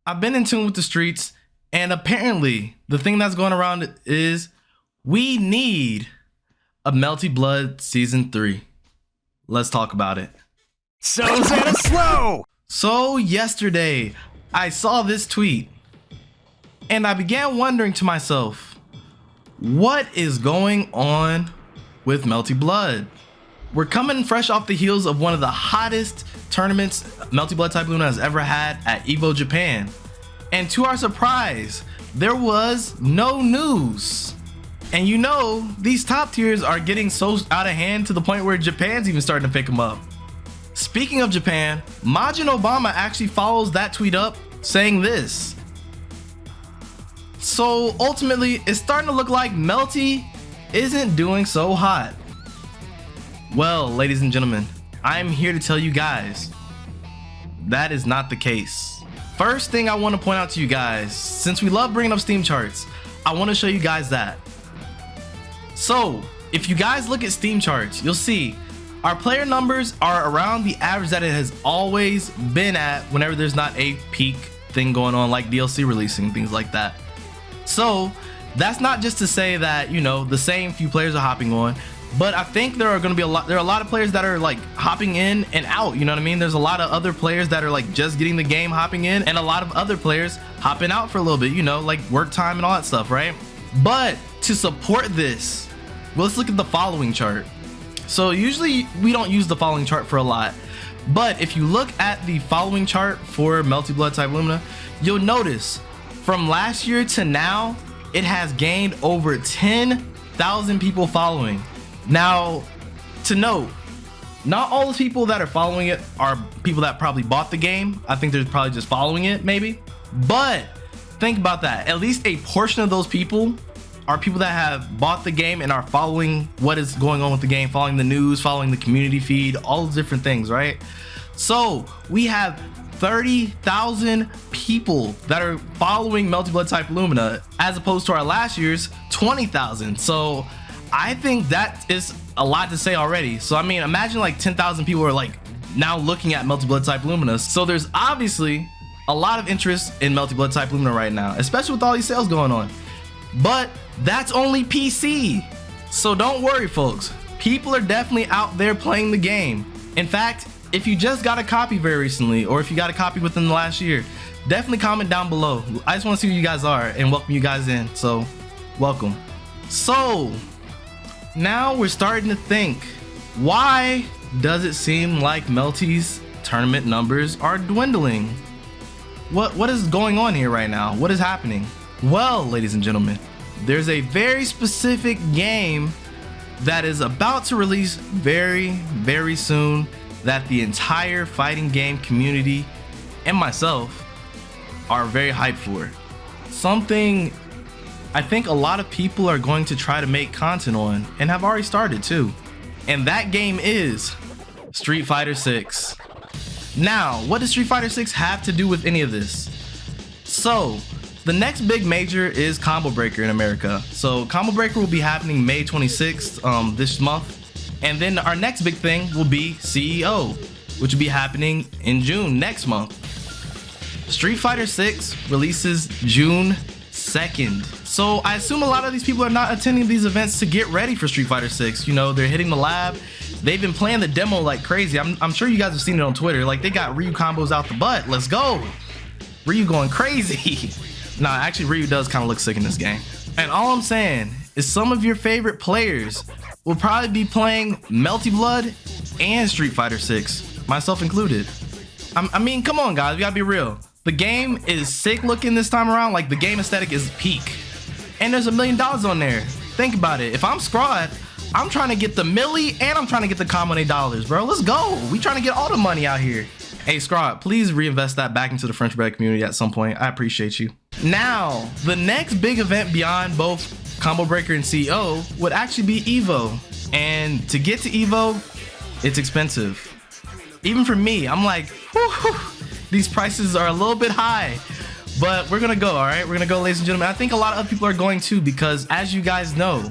I've been in tune with the streets, and apparently the thing that's going around is we need a Melty Blood Season 3. Let's talk about it. So ZettaSlow! So yesterday, I saw this tweet, and I began wondering to myself, what is going on with Melty Blood? We're coming fresh off the heels of one of the hottest tournaments Melty Blood Type Lumina has ever had at EVO Japan. And to our surprise, there was no news. And you know, these top tiers are getting so out of hand to the point where Japan's even starting to pick them up. Speaking of Japan, Majin Obama actually follows that tweet up saying this. So ultimately, it's starting to look like Melty isn't doing so hot. Well, ladies and gentlemen, I'm here to tell you guys that is not the case. First thing I want to point out to you guys, since we love bringing up Steam charts, I want to show you guys that. So if you guys look at Steam charts, you'll see our player numbers are around the average that it has always been at whenever there's not a peak thing going on, like DLC releasing, things like that. So that's not just to say that, you know, the same few players are hopping on, but I think there are going to be there are a lot of players that are like hopping in and out, you know what I mean? There's a lot of other players that are like just getting the game, hopping in, and a lot of other players hopping out for a little bit, you know, like work time and all that stuff, right? But to support this, well, let's look at the following chart. So usually we don't use the following chart for a lot, but if you look at the following chart for Melty Blood Type Lumina, you'll notice from last year to now, it has gained over 10,000 people following. Now, to note, not all the people that are following it are people that probably bought the game. I think they're probably just following it, maybe. But think about that. At least a portion of those people are people that have bought the game and are following what is going on with the game, following the news, following the community feed, all those different things, right? So we have 30,000 people that are following Melty Blood Type Lumina, as opposed to our last year's 20,000. So I think that is a lot to say already. So I mean, imagine like 10,000 people are like now looking at Melty Blood Type Lumina. So there's obviously a lot of interest in Melty Blood Type Lumina right now, especially with all these sales going on. But that's only PC. So don't worry, folks. People are definitely out there playing the game. In fact, if you just got a copy very recently, or if you got a copy within the last year, definitely comment down below. I just want to see who you guys are and welcome you guys in. So welcome. So now we're starting to think, why does it seem like Melty's tournament numbers are dwindling? What is going on here right now? What is happening? Well, ladies and gentlemen, there's a very specific game that is about to release very, very soon that the entire fighting game community and myself are very hyped for. Something I think a lot of people are going to try to make content on and have already started too. And that game is Street Fighter 6. Now, what does Street Fighter 6 have to do with any of this? So the next big major is Combo Breaker in America. So Combo Breaker will be happening May 26th this month. And then our next big thing will be CEO, which will be happening in June next month. Street Fighter 6 releases June 2nd. So I assume a lot of these people are not attending these events to get ready for Street Fighter 6. You know, they're hitting the lab. They've been playing the demo like crazy. I'm sure you guys have seen it on Twitter. Like, they got Ryu combos out the butt. Let's go. Ryu going crazy. Nah, actually Ryu does kind of look sick in this game. And all I'm saying is some of your favorite players will probably be playing Melty Blood and Street Fighter 6, myself included. I mean, come on guys, we gotta be real. The game is sick looking this time around. Like, the game aesthetic is peak. And there's $1 million on there. Think about it. If I'm Scrod, I'm trying to get the milli and I'm trying to get the Kamone dollars, bro. Let's go. We trying to get all the money out here. Hey Scrod, please reinvest that back into the French bread community at some point. I appreciate you. Now, the next big event beyond both Combo Breaker and CEO would actually be EVO. And to get to EVO, it's expensive. Even for me, I'm like, whew, these prices are a little bit high. But we're gonna go, all right? We're gonna go, ladies and gentlemen. I think a lot of other people are going too, because as you guys know,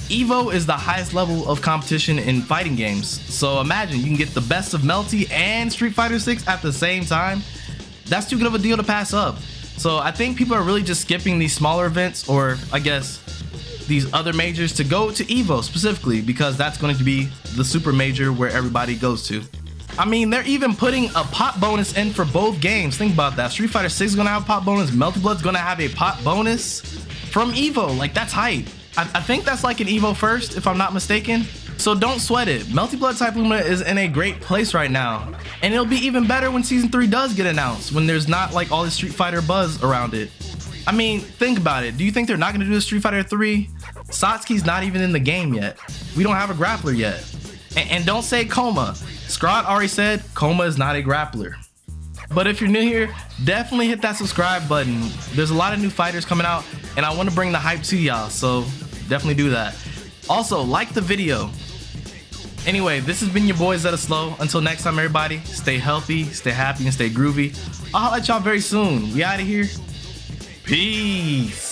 EVO is the highest level of competition in fighting games. So imagine you can get the best of Melty and Street Fighter 6 at the same time. that's too good of a deal to pass up. So I think people are really just skipping these smaller events, or I guess these other majors, to go to Evo specifically, because that's going to be the super major where everybody goes to. I mean, they're even putting a pot bonus in for both games. Think about that. Street Fighter 6 is going to have a pot bonus. Melty Blood's going to have a pot bonus from Evo. Like, that's hype. I think that's like an Evo first, if I'm not mistaken. So don't sweat it. Melty Blood Type Lumina is in a great place right now. And it'll be even better when Season 3 does get announced, when there's not like all this Street Fighter buzz around it. I mean, think about it. Do you think they're not going to do a Street Fighter 3? Satsuki's not even in the game yet. We don't have a grappler yet. And don't say Koma. Scrod already said Koma is not a grappler. But if you're new here, definitely hit that subscribe button. There's a lot of new fighters coming out, and I want to bring the hype to y'all, so definitely do that. Also, like the video. Anyway, this has been your boy ZettaSlow. Until next time, everybody, stay healthy, stay happy, and stay groovy. I'll holla at y'all very soon. We out of here. Peace.